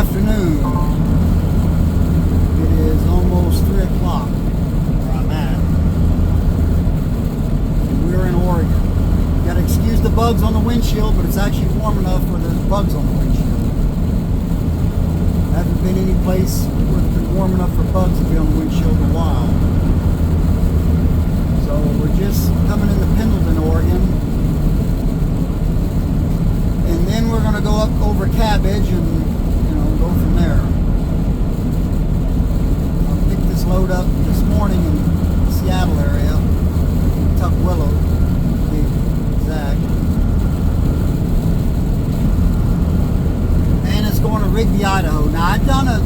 afternoon. It is almost 3 o'clock where I'm at. And we're in Oregon. You gotta excuse the bugs on the windshield, but it's actually warm enough where there's bugs on the windshield. I haven't been any place where it's been warm enough for bugs to be on the windshield in a while. So we're just coming into Pendleton, Oregon. And then we're going to go up over Cabbage and, go from there. I picked this load up this morning in the Seattle area, Tukwila, to be exact. And it's going to Rigby, Idaho. Now I'd done a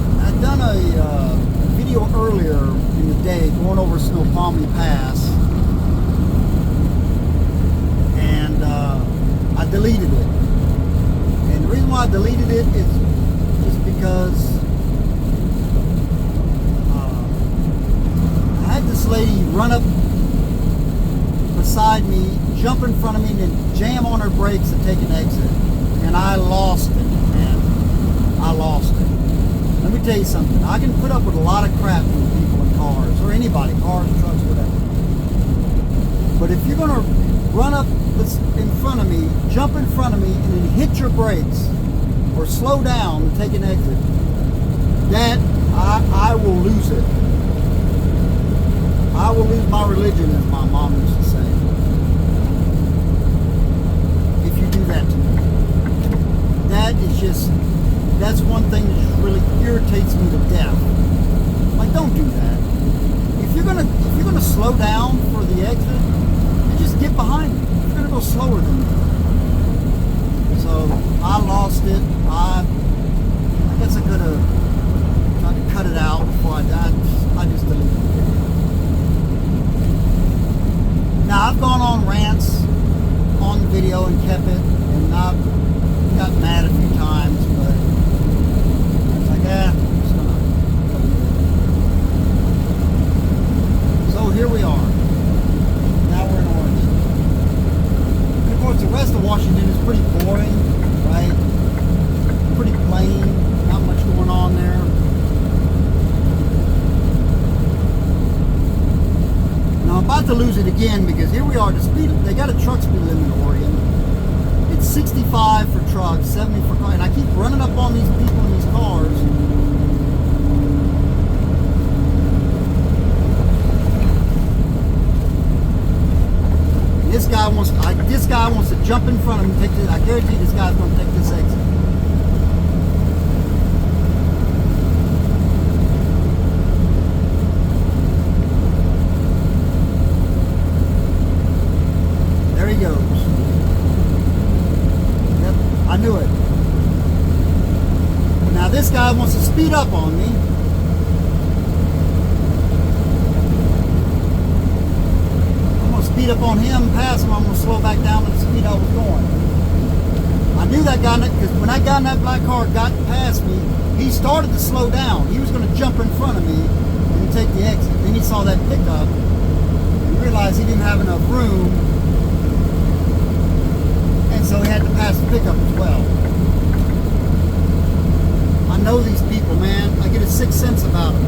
video earlier in the day going over Snoqualmie Pass, and I deleted it. And the reason why I deleted it is just because I had this lady run up beside me, jump in front of me, and then jam on her brakes to take an exit. And I lost it, man. I lost it. Let me tell you something. I can put up with a lot of crap from people in cars, or anybody, cars, trucks, whatever. But if you're going to run up in front of me, jump in front of me, and then hit your brakes, or slow down and take an exit, that I will lose it. I will lose my religion, as my mom used to say, if you do that to me. That's one thing that just really irritates me to death. Like, don't do that. If you're gonna slow down for the exit, then just get behind me. You're gonna go slower than me. So I lost it. I guess I could have tried to cut it out before I died. I just deleted the video. Now I've gone on rants on the video and kept it, and I've got mad a few times, but I was like, I'm just gonna delete it. So here we are. Now we're in Oregon. And of course, the rest of Washington is pretty boring, right? Pretty plain, not much going on there. Now I'm about to lose it again because here we are. They got a truck speed limit in Oregon. It's 65 for trucks, 70 for cars, and I keep running up on these people in these cars. And this guy wants to jump in front of me. I guarantee this guy's going to take this exit. There he goes. I knew it. Now this guy wants to speed up on me. I'm going to speed up on him, pass him. I'm going to slow back down to the speed I was going. I knew that guy, because when that guy in that black car got past me, he started to slow down. He was going to jump in front of me and take the exit. Then he saw that pickup and realized he didn't have enough room. So he had to pass the pickup as well. I know these people, man. I get a sixth sense about them.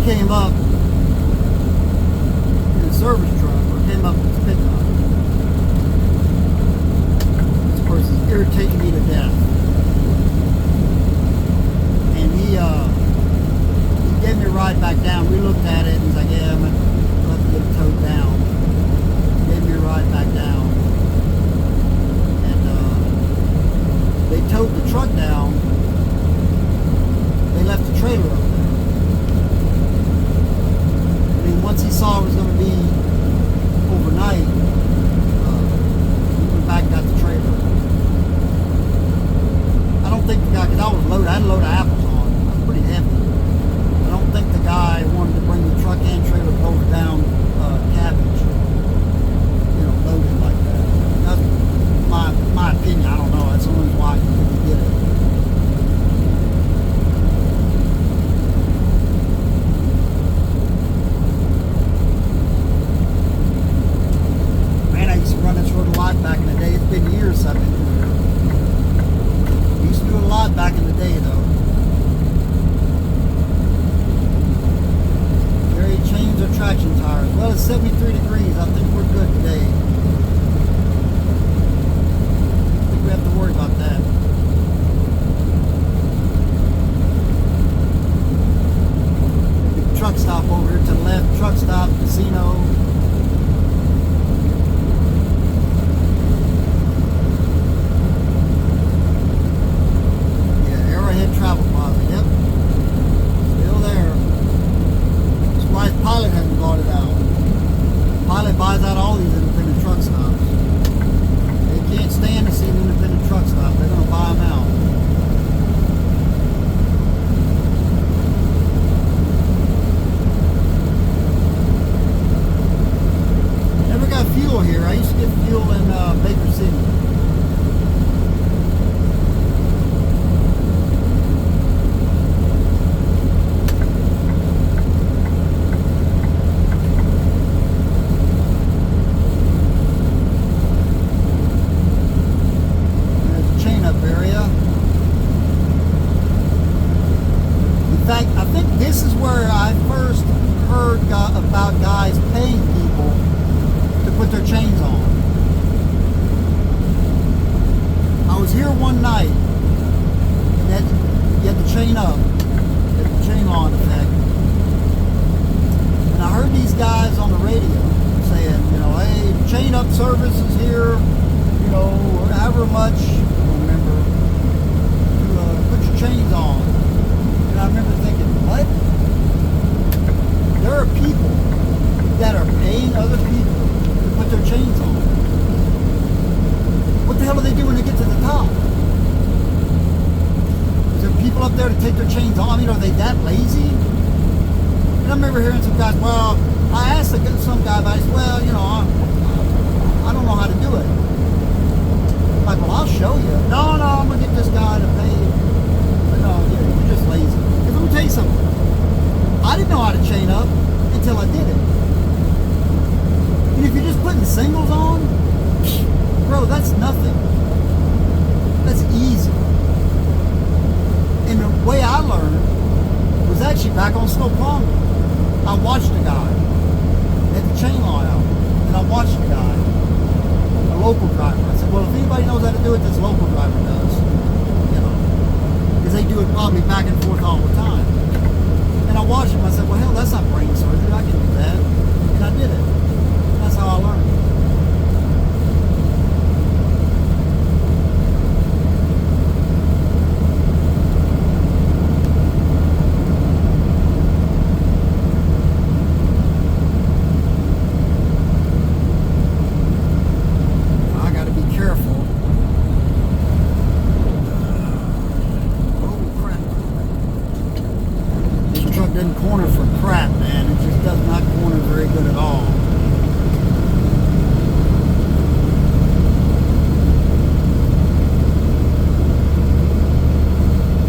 came up in a service truck, or came up with his pickup. This person's irritating me to death. And he gave me a ride back down. We looked at it, and he's like, yeah, I'm going to have to get it towed down. He gave me a ride back down. And they towed the truck down. They left the trailer up there. And then once he saw it was going to be overnight, he went back and got the trailer. I don't think the guy, because I was loaded, I had a load of apples on. I was pretty heavy. I don't think the guy wanted to bring the truck and trailer over down cabbage, loaded like that. That's my opinion. I don't know. That's the only reason why he did it. Man, I used to run this road a lot back in the day. It's been years since I've been through here. I used to do it a lot back in the day, though. Chains or traction tires. Well, it's 73 degrees. I think we're good today. I think we have to worry about that. Big truck stop over here to the left. Truck stop, casino. Yeah, Arrowhead Travel Plaza. Yep. Still there. Why Pilot hasn't bought it out. Pilot buys out all these independent truck stops. They can't stand to see an independent truck stop. They're going to buy them out. Never got fuel here. I used to get fuel in Baker City. I think this is where I first heard about guys paying people to put their chains on. I was here one night, and you had the chain up, you had the chain on effect, and I heard these guys on the radio saying, hey, chain up service is here, however much, I don't remember, to put your chains on. And I remember thinking, what? There are people that are paying other people to put their chains on. What the hell do they do when they get to the top? Is there people up there to take their chains on? Are they that lazy? And I remember hearing some guys, well, I asked some guy about it, well, I don't know how to do it. I'm like, well, I'll show you. No, I'm going to get this guy to pay. But no, you're just lazy. Let me tell you something. I didn't know how to chain up until I did it. And if you're just putting singles on, bro, that's nothing. That's easy. And the way I learned was actually back on Snow Palm. I watched a guy. They had the chain law out. And I watched a guy, a local driver. I said, well, if anybody knows how to do it, this local driver does. Because they do it probably back and forth all the time. And I watched him. I said, well, hell, that's not brain surgery. I can do that. And I did it. That's how I learned. Doesn't corner for crap, man. It just does not corner very good at all.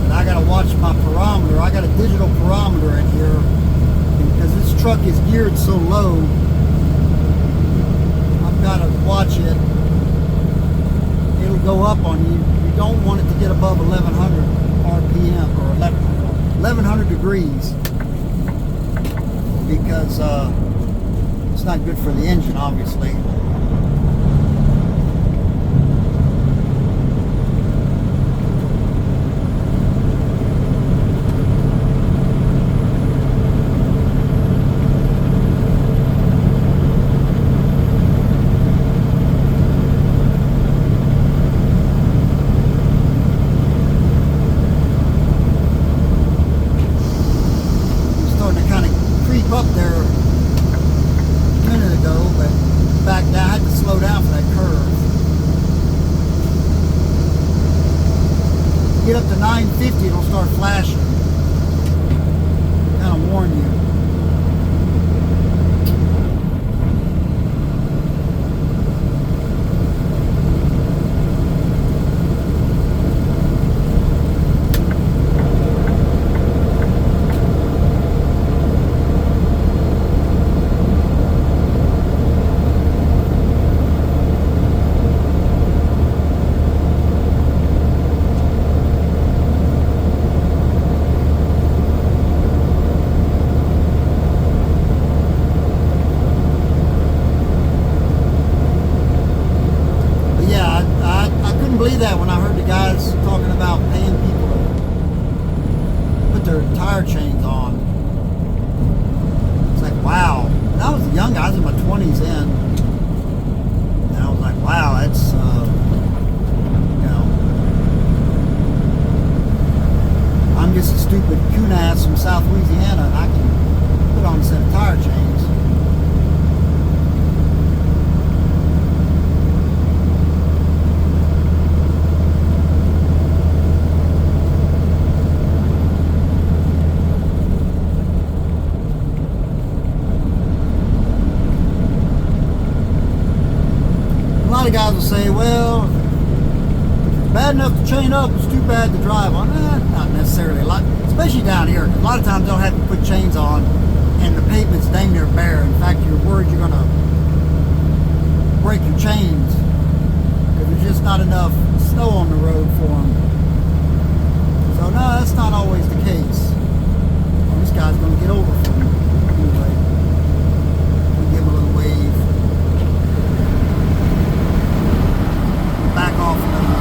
And I gotta watch my barometer. I got a digital barometer in here because this truck is geared so low. I've gotta watch it. It'll go up on you. You don't want it to get above 1100 RPM or 1100 degrees. because it's not good for the engine, obviously. Up there a minute ago, but back down. I had to slow down for that curve. Get up to 950, it'll start flashing. Kind of warn you. Believe that when I heard the guys talking about paying people to put their tire chains on. It's like, wow. And I was young, I was in my 20s then, and I was like, wow, that's you know, I'm just a stupid coon ass from South Louisiana and I can put on a set of tire chains. A lot of guys will say, well, if it's bad enough to chain up, it's too bad to drive on. Not necessarily. A lot, especially down here. A lot of times they'll have to put chains on and the pavement's dang near bare. In fact, you're worried you're going to break your chains because there's just not enough snow on the road for them. So no, that's not always the case. Well, this guy's going to get over from me. Anyway, we'll give him a little wave. Back off and let him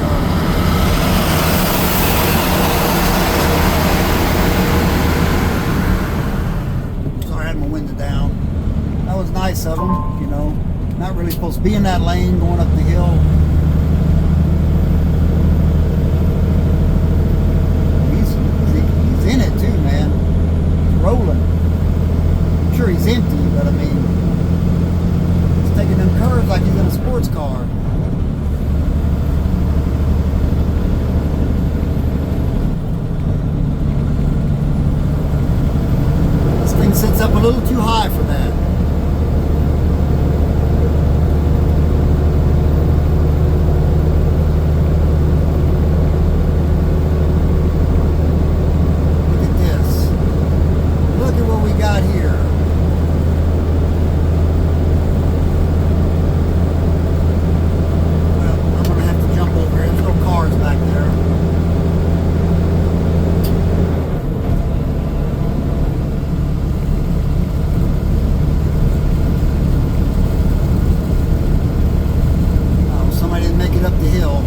go. Sorry, I had my window down. That was nice of him, you know. Not really supposed to be in that lane going up the hill. He's in it too, man. He's rolling. I'm sure he's empty, but I mean, he's taking them curves like he's in a sports car. Sits up a little too high for that. Look at this. Look at what we got here. Well, I'm going to have to jump over here. There's no cars back there. Up the hill.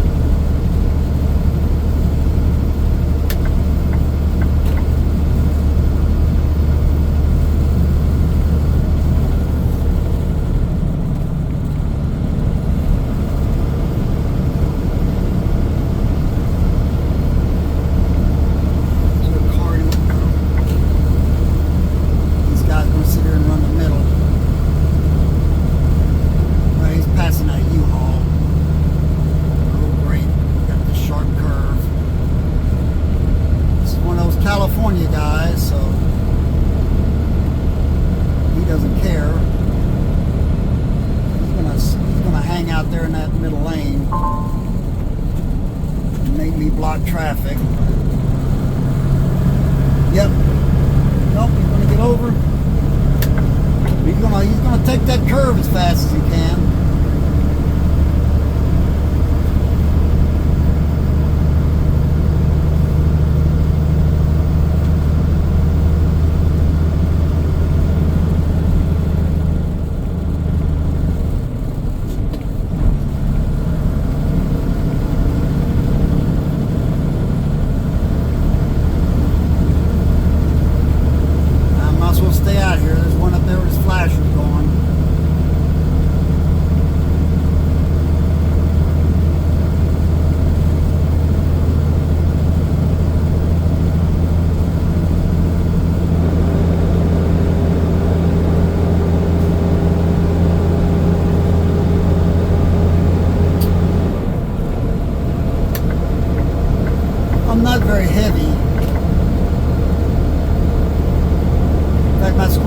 These guys gonna sit here and run the middle. Right, he's passing that U-Haul. Sharp curve. This is one of those California guys, so he doesn't care. He's gonna hang out there in that middle lane and make me block traffic. Yep. Nope, he's gonna get over. He's gonna take that curve as fast as he can.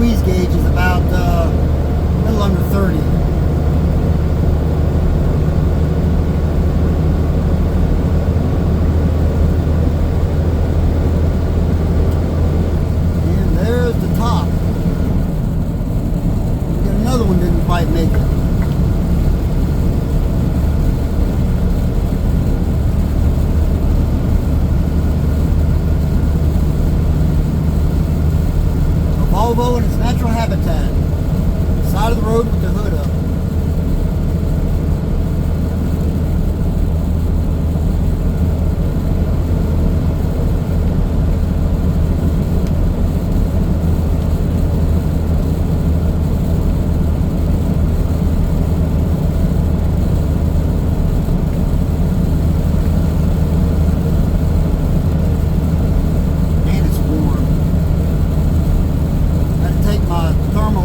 squeeze gauge is about a little under 30. And there's the top. And another one didn't quite make it. Volvo in its natural habitat, side of the road with the hood up.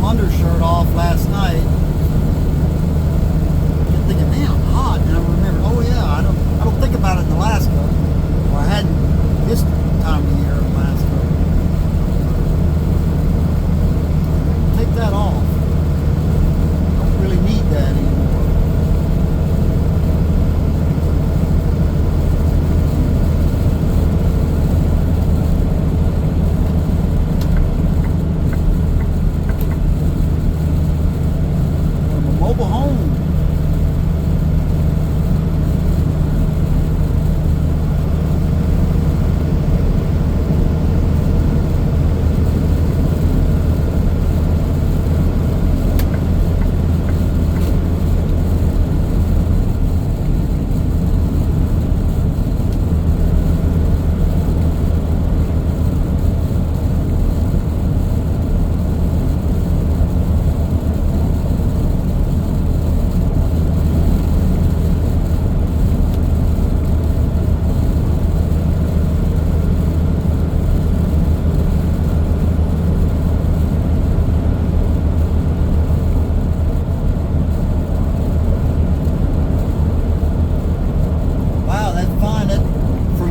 Undershirt off last night. Kept thinking, man, I'm hot, and I remembered, oh yeah, I don't think about it in Alaska, or I hadn't this time of year in Alaska. Take that off. Don't really need that anymore. Mobile home.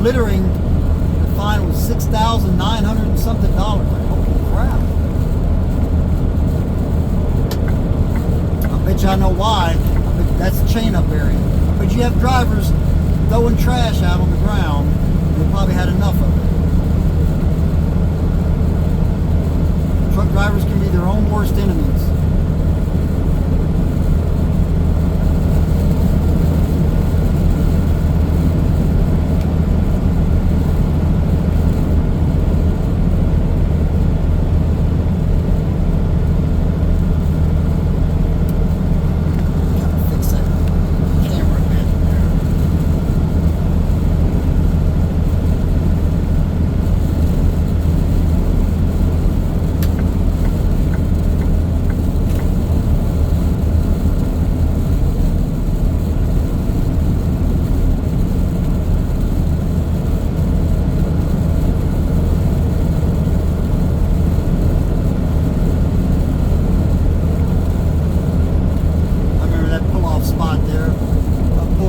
Littering, the fine was $6,900 and something. Like, holy crap. I bet you I know why. I bet that's the chain up area. But you have drivers throwing trash out on the ground. They probably had enough of it. Truck drivers can be their own worst enemies.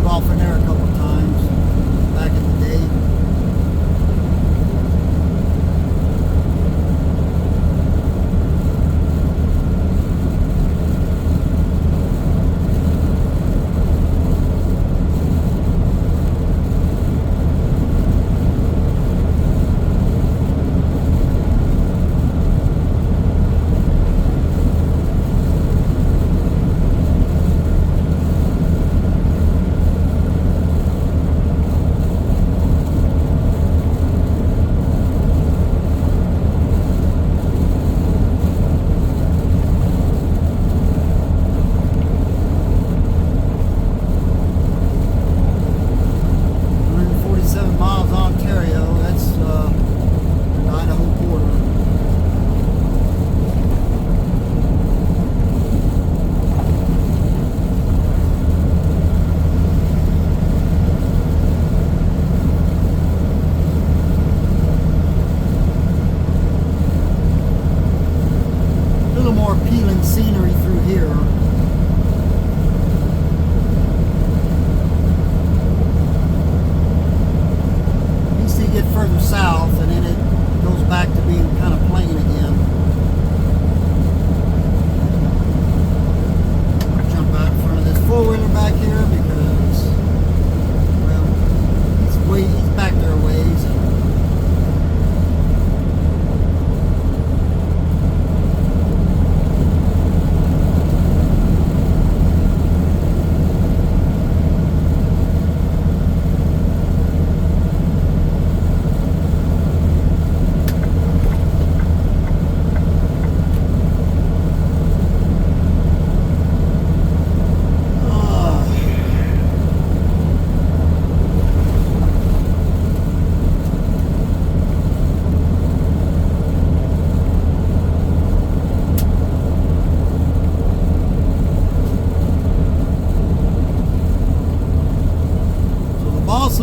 Off in there a couple times back in the day. scenery through here. Needs to get further south, and then it goes back to being kind of plain again.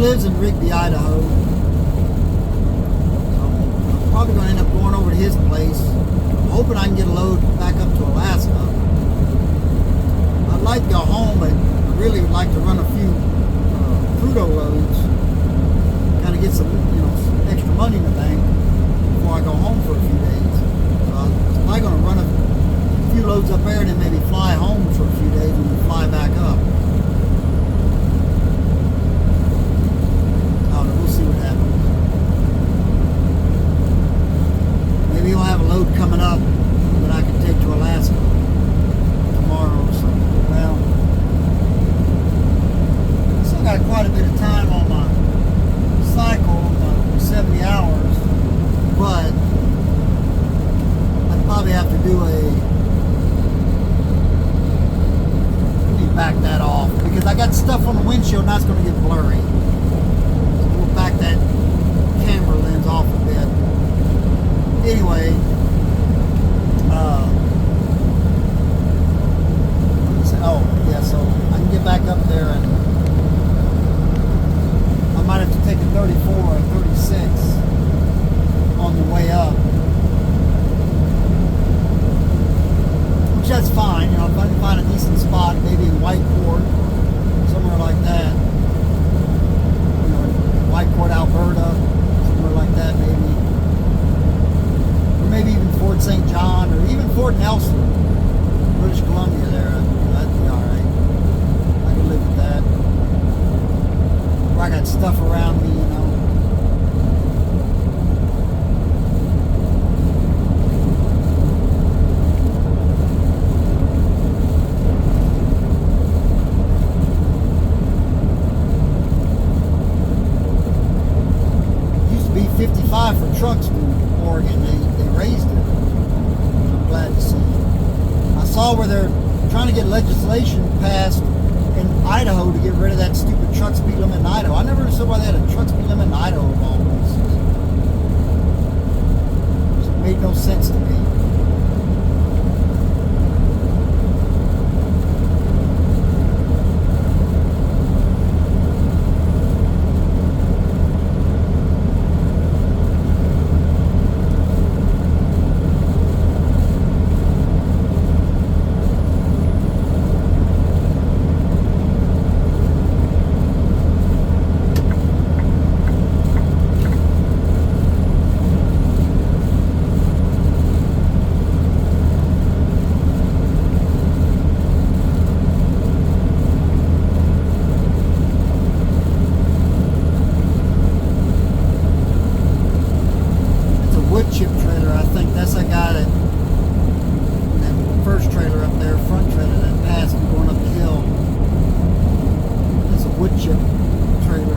lives in Rigby, Idaho. So I'm probably going to end up going over to his place. I'm hoping I can get a load back up to Alaska. I'd like to go home, but I really would like to run a few crudo loads. Kind of get some, some extra money in the bank before I go home for a few days. So I'm probably going to run a few loads up there and then maybe fly home for a few days and then fly back up. We'll see what happens. Maybe he'll have a load coming up that I can take to Alaska tomorrow or something. Well, I still got quite a bit of time on my cycle, 70 hours, but I'd probably have to do let me back that off, because I got stuff on the windshield and that's going to get blurry. Back that camera lens off a bit. Anyway, so I can get back up there and I might have to take a 34 or a 36 on the way up. Which that's fine, if I can find a decent spot, maybe in Whitecourt, somewhere like that. Whitecourt, Alberta, somewhere like that maybe. Or maybe even Fort St. John, or even Fort Nelson, British Columbia there. That'd be alright. I can live with that. Where I got stuff around me, for trucks in Oregon. They raised it. I'm glad to see. I saw where they're trying to get legislation passed in Idaho to get rid of that stupid truck speed limit in Idaho. I never understood why they had a truck speed limit in Idaho of all places. It made no sense to me. Chip trailer. I think that's a guy that first trailer up there, front trailer that passed me going up the hill. That's a wood chip trailer.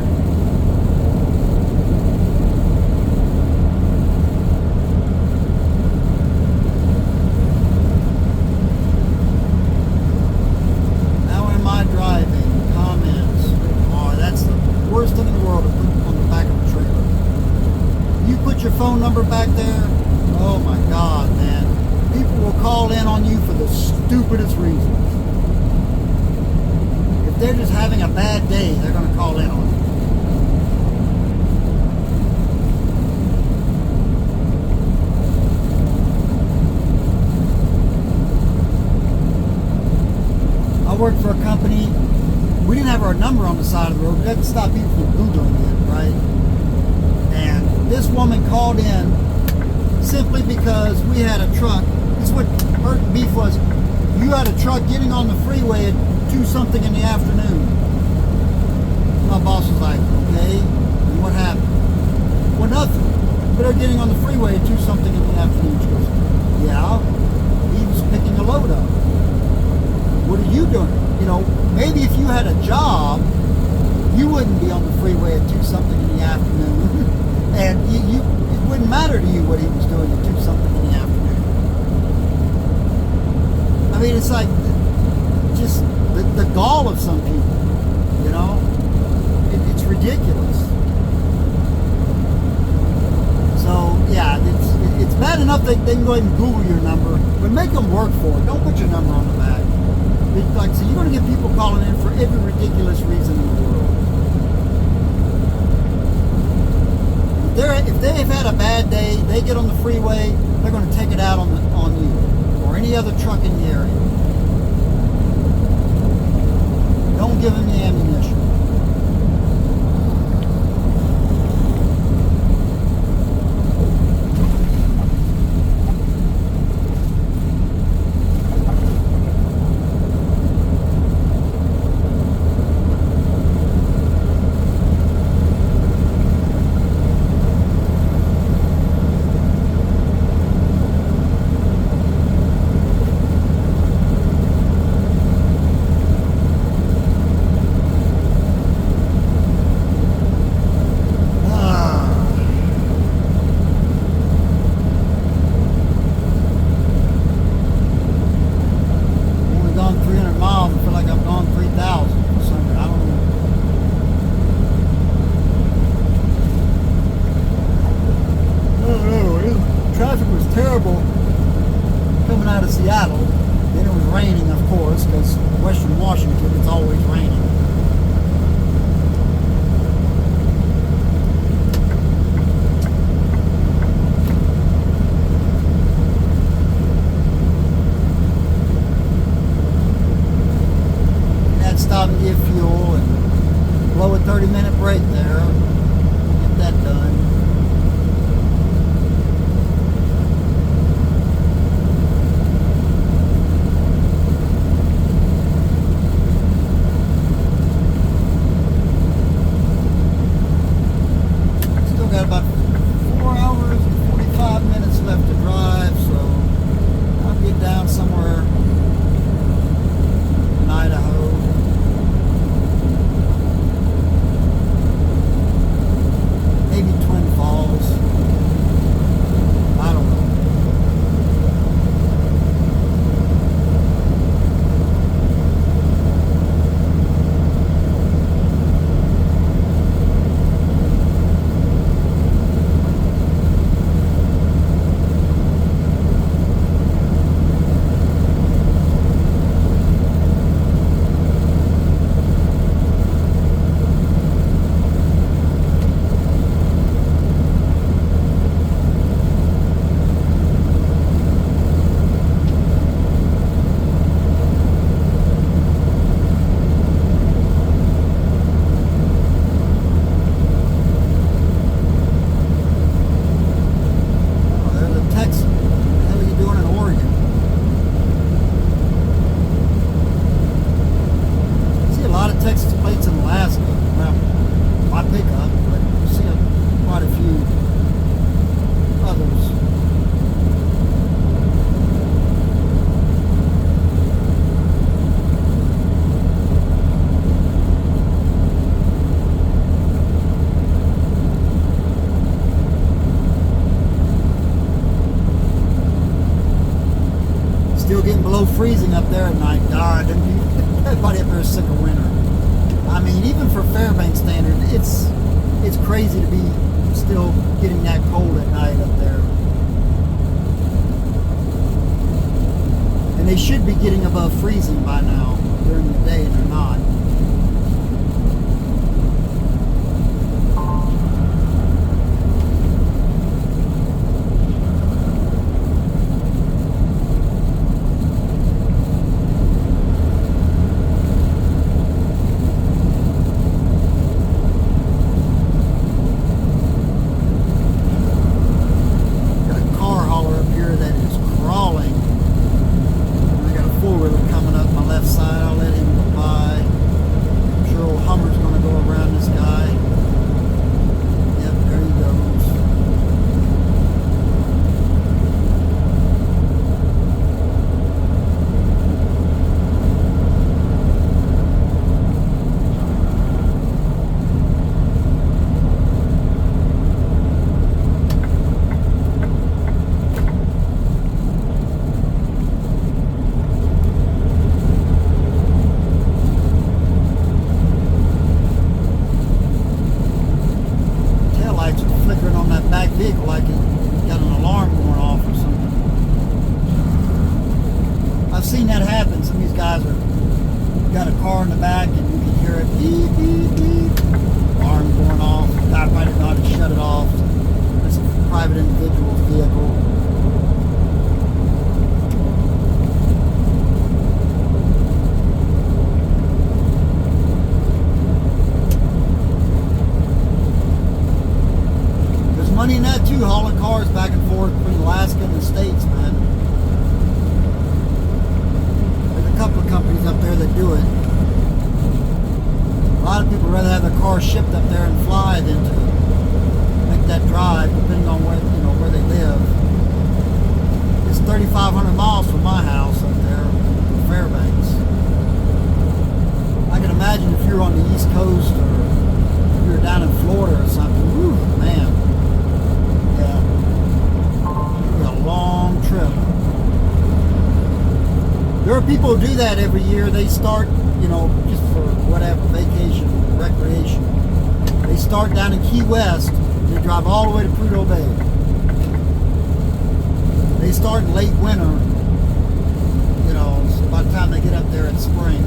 How am I driving? Comments. Oh, that's the worst thing in the world to put on the back of a trailer. You put your phone number back there, oh my God, man. People will call in on you for the stupidest reasons. If they're just having a bad day, they're going to call in on you. I worked for a company, we didn't have our number on the side of the road, but that didn't stop people from Googling it, right? And this woman called in simply because we had a truck. This is what her beef was. You had a truck getting on the freeway at 2-something in the afternoon. My boss was like, okay, and what happened? Well, nothing. But they're getting on the freeway at 2-something in the afternoon. She goes, yeah, he was picking a load up. What are you doing? Maybe if you had a job, you wouldn't be on the freeway at 2-something in the afternoon. And it wouldn't matter to you what he was doing at 2-something in the afternoon. I mean, it's like just the gall of some people, it's ridiculous. So, yeah, it's bad enough they can go ahead and Google your number, but make them work for it. Don't put your number on the back. Like, so you're going to get people calling in for every ridiculous reason in the world. if they've had a bad day, they get on the freeway, they're going to take it out on you or any other truck in the area. Don't give them the ammunition. Traffic was terrible coming out of Seattle. Then it was raining, of course, because Western Washington, it's always raining. You had to stop and get fuel and blow a 30-minute break there. Get that done. About 4 hours and 45 minutes left to drive, so I'll get down somewhere in Idaho. Maybe Twin Falls. I don't know. Texas plates in Alaska. Well, my pickup, but you see quite a few others. Still getting below freezing up there at night. God, everybody up there is sick of winter. I mean, even for Fairbanks standard, it's crazy to be still getting that cold at night up there. And they should be getting above freezing by now during the day, and they're not. Vehicle like it got an alarm going off or something. I've seen that happen. Some of these guys got a car in the back and you can hear it beep, beep, beep. Alarm going off. The guy might have not shut it off. private individual's vehicle. There's money in that too, hauling cars back and forth between Alaska and the States, man. There's a couple of companies up there that do it. A lot of people rather have their car shipped up there and fly than to make that drive, depending on where they live. It's 3,500 miles from my house up there in Fairbanks. I can imagine if you're on the East Coast or if you're down in Florida or something. Whew, man. Yeah. It'll be a long trip. There are people who do that every year. They start, just for whatever, vacation, recreation. They start down in Key West. They drive all the way to Prudhoe Bay. They start in late winter. So by the time they get up there, it's spring.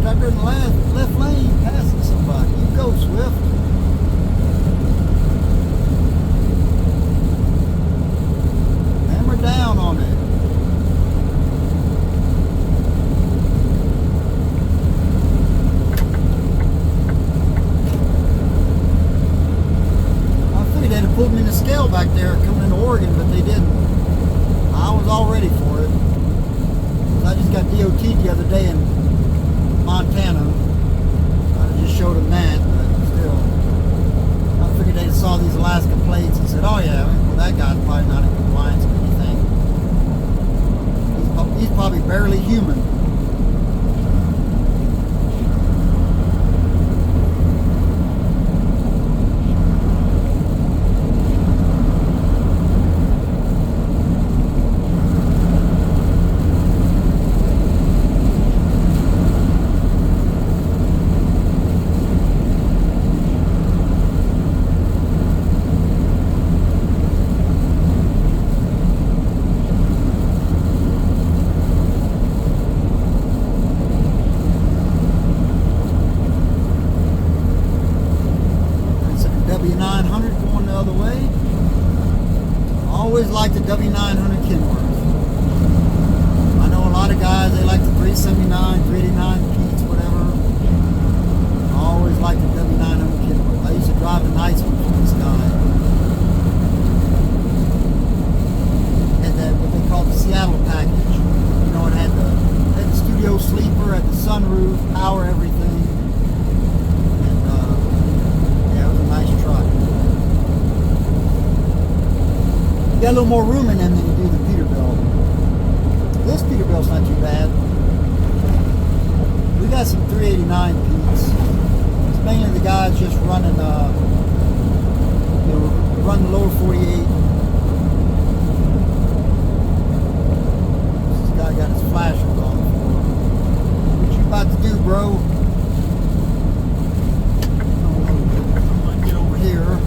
Under in the left lane, passing somebody. You go, Swift. Hammer down on it. I figured they'd have pulled me in the scale back there coming into Oregon, but they didn't. I was all ready for it. I just got DOT'd the other day in Montana. I just showed them that, but still. I figured they saw these Alaska plates and said, oh yeah, well that guy's probably not in compliance with anything. He's probably barely human. W900 going the other way. Always like the W900 Kenworth. I know a lot of guys, they like the 379, 389 Pete's, whatever. I always like the W900 Kenworth. I used to drive the nice one for this guy. Had that, what they call the Seattle package. It had the studio sleeper, had the sunroof, power everything. Nice truck. You got a little more room in them than you do the Peterbilt. This Peterbilt's not too bad. We got some 389 Pete's. It's mainly the guys just running, run the lower 48. This guy got his flashers on. What you about to do, bro? Here.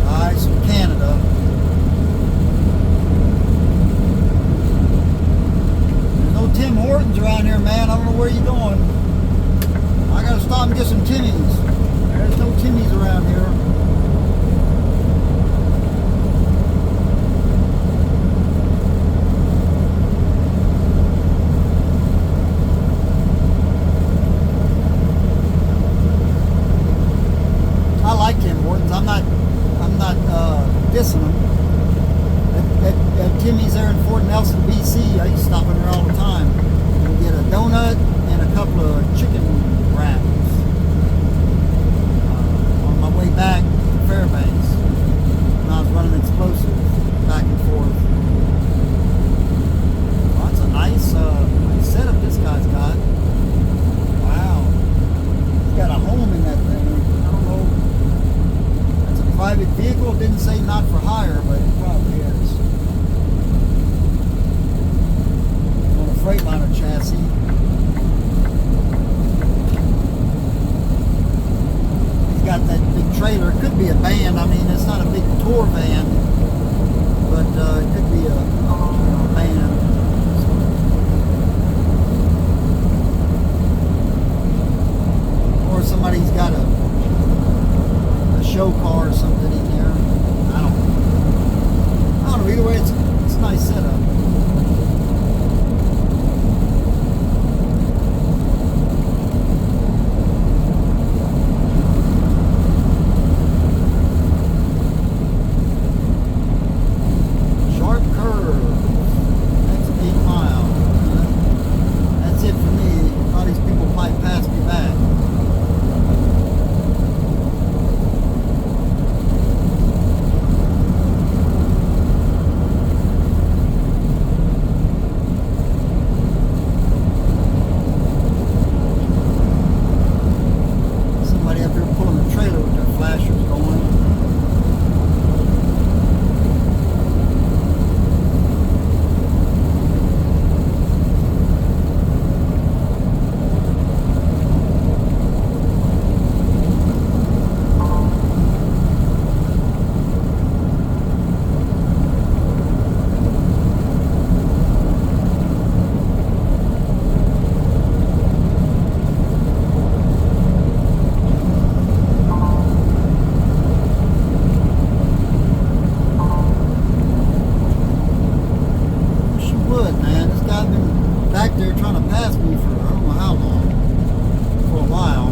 Nice from Canada. There's no Tim Hortons around here, man. I don't know where you're going. I gotta stop and get some Timmies. There's no Timmies around here. dissing them. At Timmy's there in Fort Nelson, BC, I used to stop in there all the time and get a donut and a couple of chicken wraps on my way back to Fairbanks when I was running explosives back and forth. Well, that's a nice setup this guy's got. Wow. He's got a home in that thing. I don't know. That's a private vehicle. It didn't say not for hire, but it probably is. On a Freightliner chassis. He's got that big trailer. It could be a van. I mean, it's not a big tour van, but it could be a van. Or somebody's got a show car or something in there. I don't know. Either way, it's a nice setup. Sharp curve. That's 8 mile. That's it for me. A lot of these people might pass me back. They're trying to pass me for I don't know how long, for a while.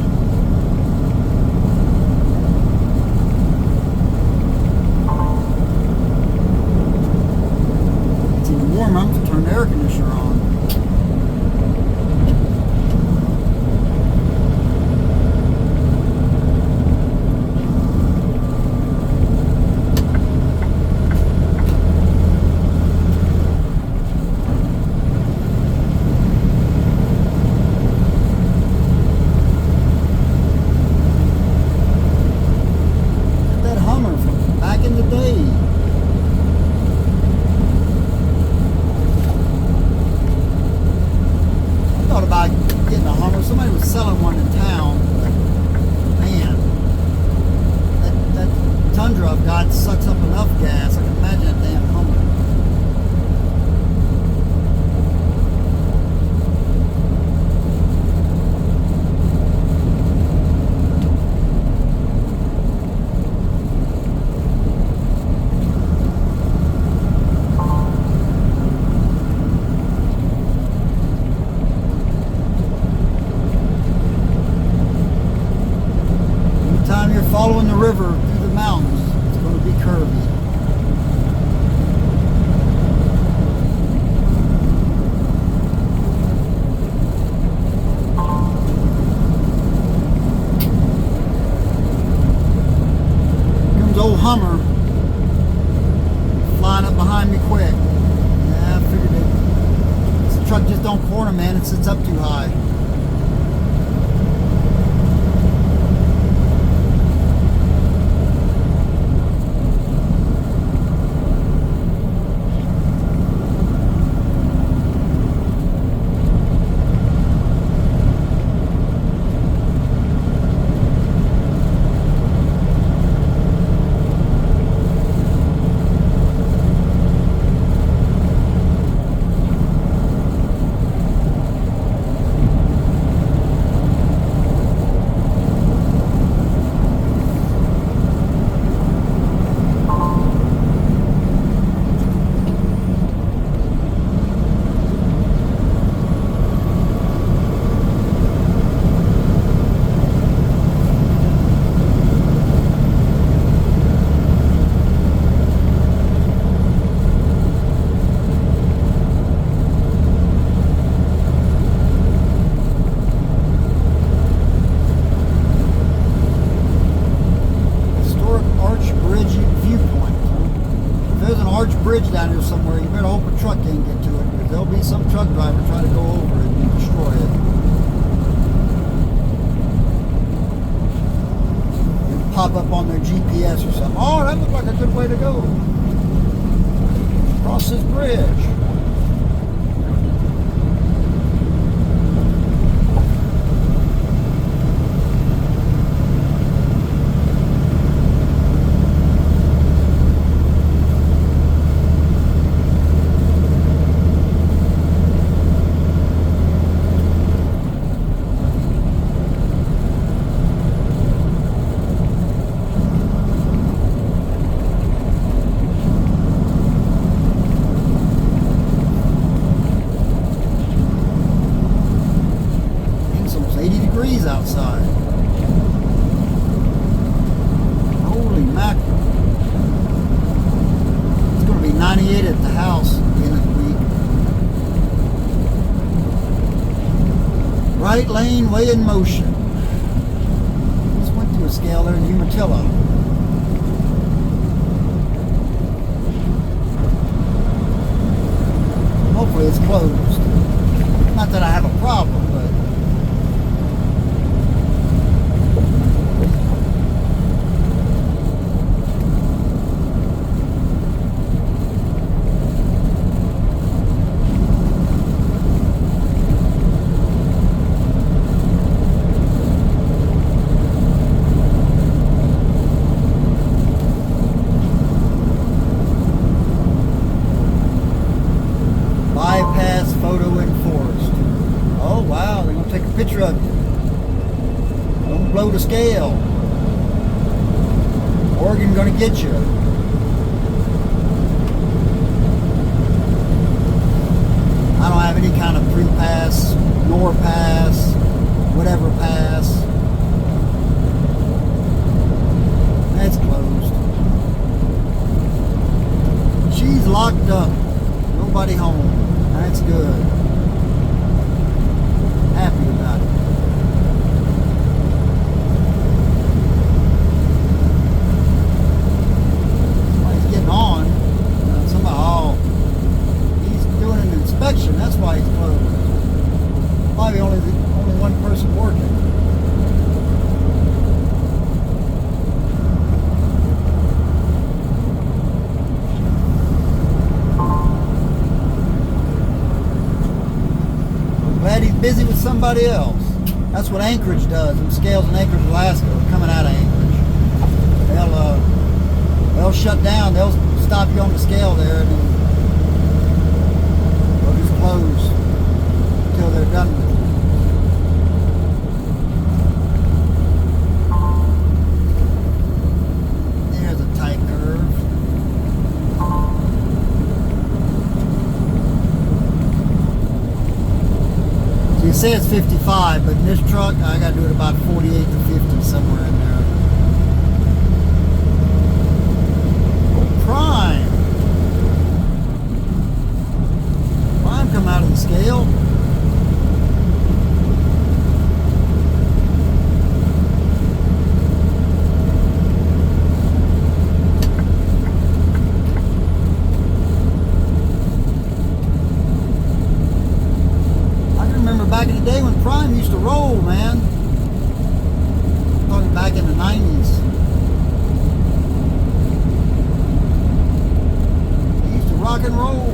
It's even warmer. I'm going to turn the air conditioner on. About getting a Hummer. Somebody was selling one in town, but man, that Tundra I've got sucks up enough gas. I can imagine that damn Hummer. Anytime you're following the river through the mountains, it's going to be curvy. Here comes old Hummer flying up behind me quick. Yeah, I figured it. This truck just don't corner, man. It sits up too high. arch bridge down here somewhere. You better hope a truck can't get to it, because there'll be some truck driver trying to go over it and destroy it. It'll pop up on their GPS or something. Oh, that looks like a good way to go. Cross this bridge. Outside. Holy mackerel. It's going to be 98 at the house at the end of the week. Right lane way in motion. Just went through a scale there in Umatilla. Hopefully it's closed. Not that I have a problem, but bypass photo enforced. Oh wow, they're gonna take a picture of you. Don't blow the scale. Oregon gonna get you. I don't have any kind of pre-pass, nor pass, whatever pass. That's closed. She's locked up. Nobody home. That's good. Happy about it. Somebody's getting on. He's doing an inspection. That's why he's closed. Probably only one person working. Glad he's busy with somebody else. That's what Anchorage does. Them scales in Anchorage, Alaska are coming out of Anchorage. They'll shut down. They'll stop you on the scale there, and then they'll just close until they're done with it. There's a tight curve. You say it's 55, but in this truck, I got to do it about 48 to 50, somewhere in there. Prime. Prime come out of the scale. Back in the day when Prime used to roll, man. I'm talking back in the 90s. They used to rock and roll.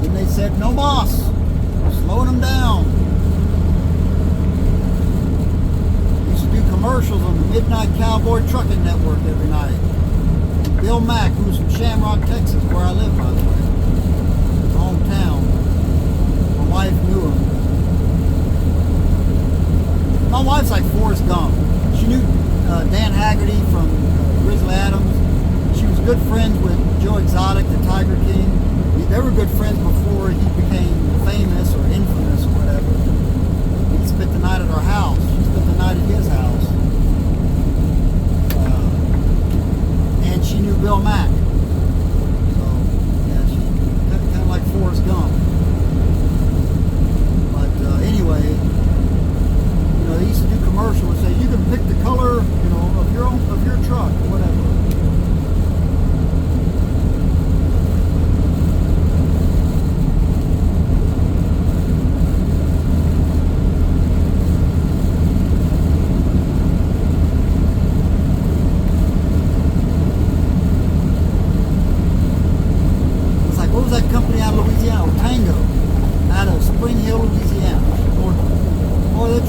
Then they said, no boss. We're slowing them down. Commercials on the Midnight Cowboy Trucking Network every night. And Bill Mack, who's from Shamrock, Texas, where I live, by the way. His hometown. My wife knew him. My wife's like Forrest Gump. She knew Dan Haggerty from Grizzly Adams. She was good friends with Joe Exotic, the Tiger King. They were good friends before he became famous or infamous or whatever. He spent the night at our house. She spent the night at his house. And she knew Bill Mack. So, yeah, she's kind of like Forrest Gump. But anyway,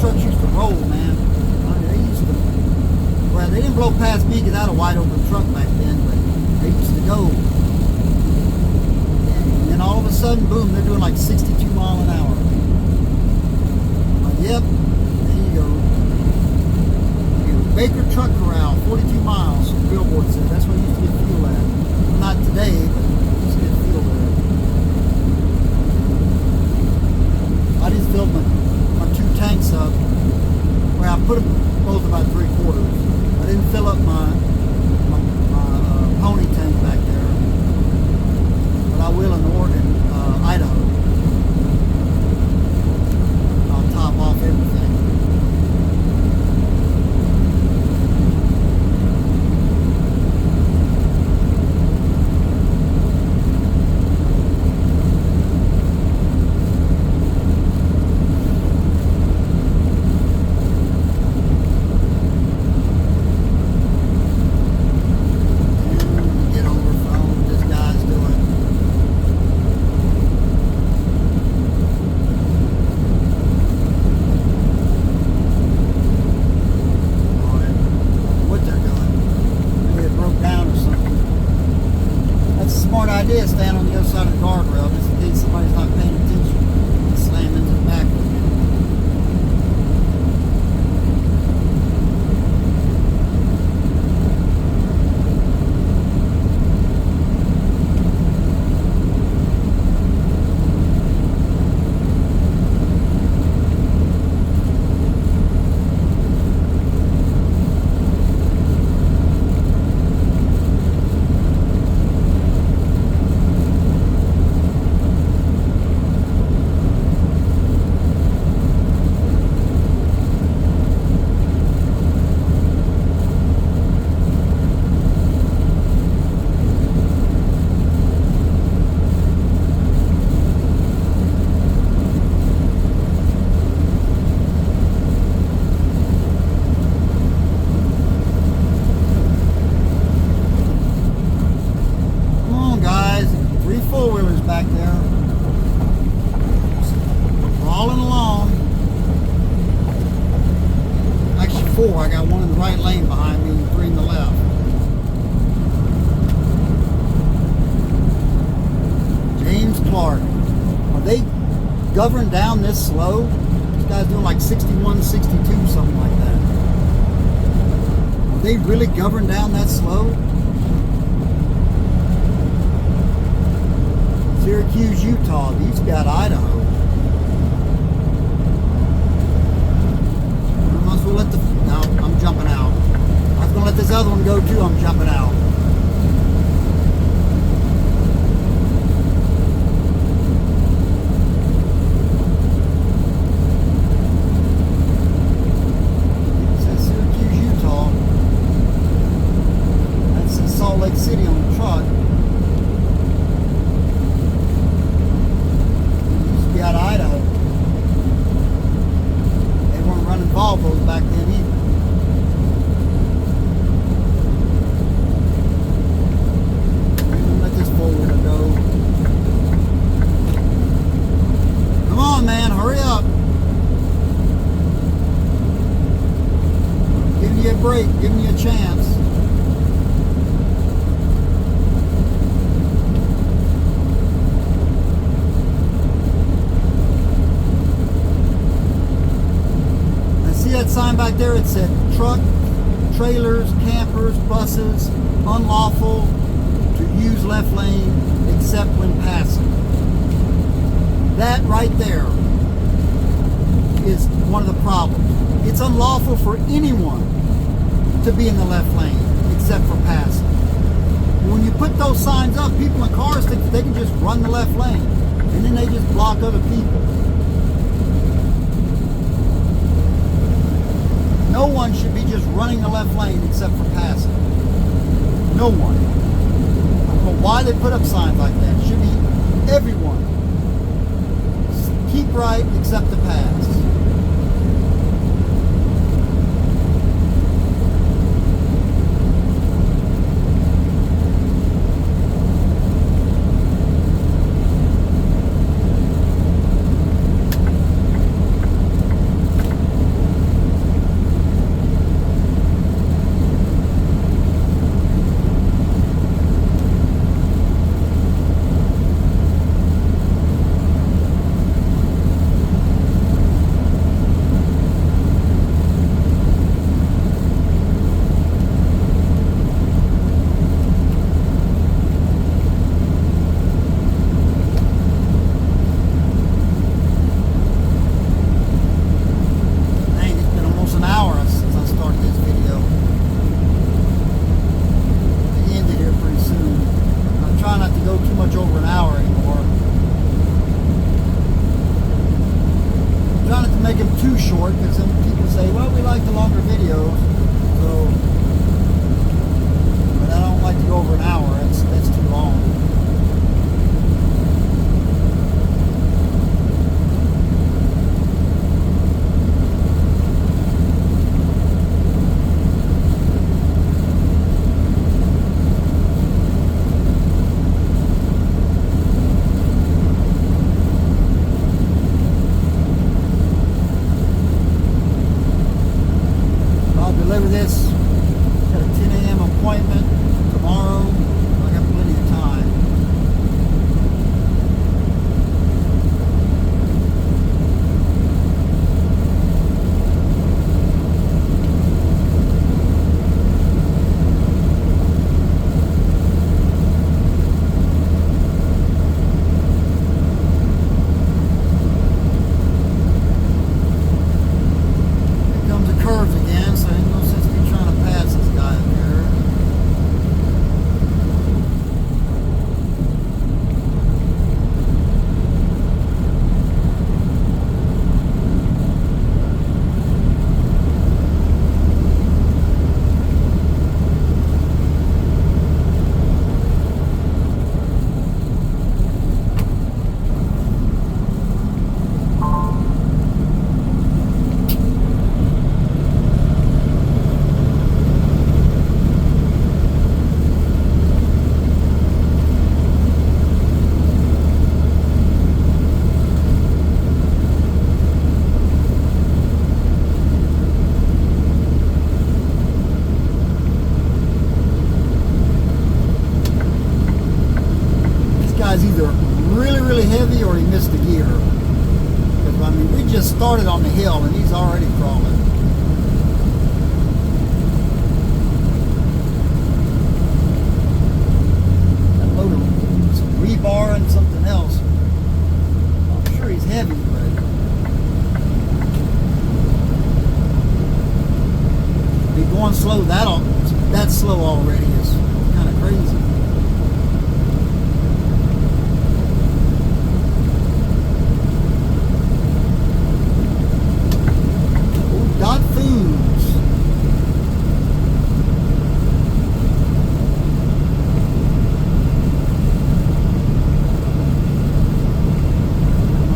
trucks used to roll, man. They used to, well, they didn't blow past me because I had a wide open truck back then, but they used to go. And then all of a sudden, boom, they're doing like 62 miles an hour. Yep, there you go. Baker Truck Corral, 42 miles, the billboard said. That's where you used to get fuel at. Not today, but you used to get fuel there. I just filled my 2 tanks up. Well, I put them both about 3/4. I didn't fill up my pony tank back there, but I will in Idaho. I'll top off everything. Idea, stand on the other side of the guardrail just in case somebody's not paying attention and slam into the back of it. Four-wheelers back there crawling along. Actually 4. I got one in the right lane behind me and 3 in the left. James Clark. Are they governed down this slow? This guy's doing like 61, 62, something like that. Are they really governed down that slow? Syracuse, Utah. These got Idaho. I might as well let the... No, I'm jumping out. I was going to let this other one go too. I'm jumping out. It says Syracuse, Utah. That says Salt Lake City on the truck. Out of Idaho. They weren't running Volvos back then either. Let this four-wheeler go. Come on, man, hurry up. Giving you a break, giving you a chance. See that sign back there? It said truck, trailers, campers, buses, unlawful to use left lane except when passing. That right there is one of the problems. It's unlawful for anyone to be in the left lane except for passing. When you put those signs up, people in cars think that they can just run the left lane and then they just block other people. No one should be just running the left lane except for passing. No one. I don't know why they put up signs like that. It should be everyone. Keep right except to pass. make them too short, because then people say, well, we like the longer videos. So, but I don't like to go over an hour. That's too long. Deliver this. Got a 10 a.m. appointment tomorrow. I got plenty of time. Here comes the curves again, so ain't no sense me trying to pass this guy up here. Guy's either really heavy or he missed the gear. Because I mean, we just started on the hill and he's already crawling. That load of some rebar and something else. I'm sure he's heavy, but be going slow. That slow already is kind of crazy. Dot Foods.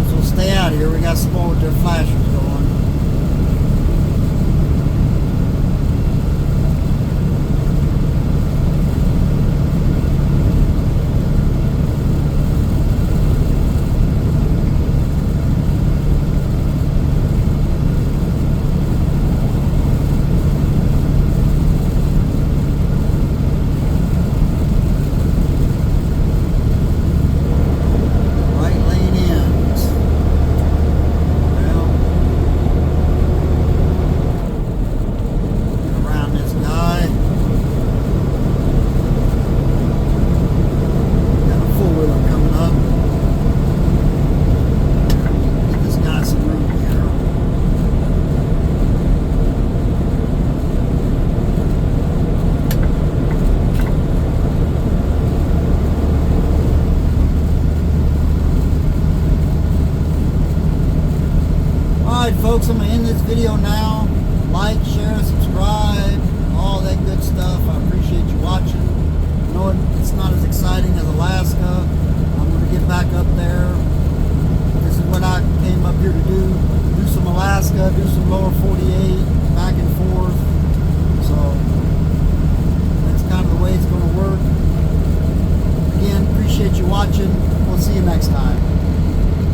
So stay out here. We got some more with their flashers going. Alright folks, I'm going to end this video now. Like, share, subscribe, all that good stuff. I appreciate you watching. I know it's not as exciting as Alaska. I'm going to get back up there. This is what I came up here to do. Do some Alaska, do some lower 48, back and forth. So, that's kind of the way it's going to work. Again, appreciate you watching. We'll see you next time.